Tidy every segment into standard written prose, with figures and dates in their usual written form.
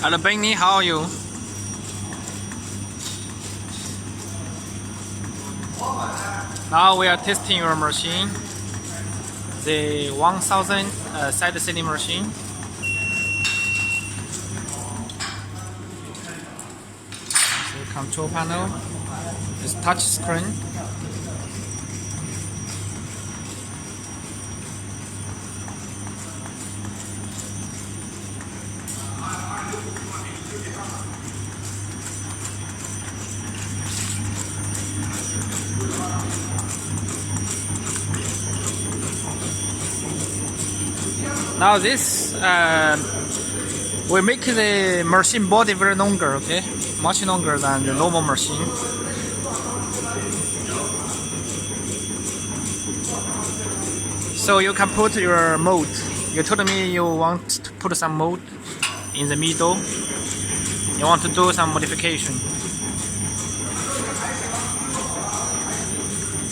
Hello Benny, how are you? Now we are testing your machine, the 1000 side sealing machine. The control panel is touch screen. Now this we make the machine body very longer, okay? Much longer than the normal machine. So you can put your mold. You told me you want to put some mold in the middle. You want to do some modification.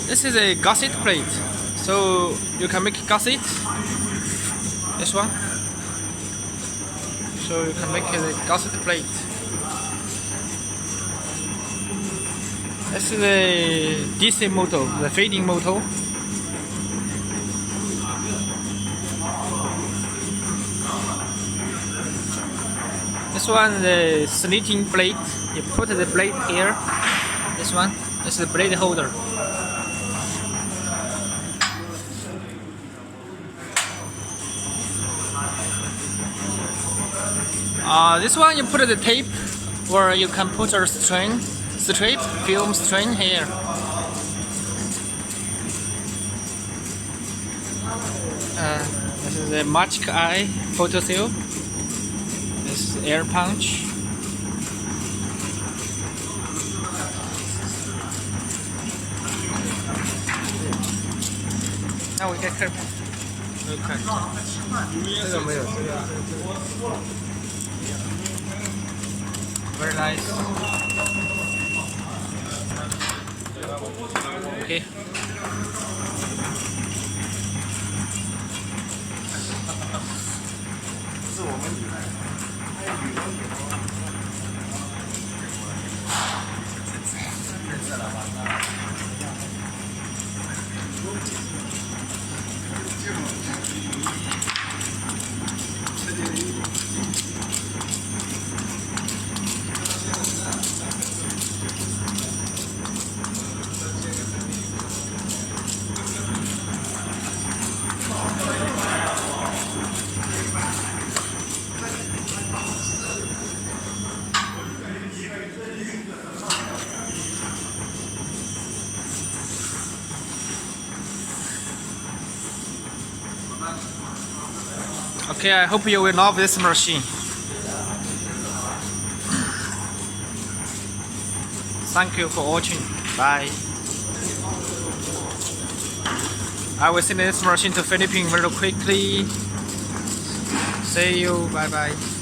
This is a gusset plate, so you can make gusset. This one. So you can make a gusset plate. This is the DC motor, the fading motor. This one, the slitting blade. You put the blade here. This one, this is the blade holder. This one you put the tape, or you can put a strip, film string here. This is a magic eye photo seal. This is air punch. Now we get careful. Very nice. Okay. Okay, I hope you will love this machine. Thank you for watching. Bye. I will send this machine to Philippines very quickly. See you. Bye bye.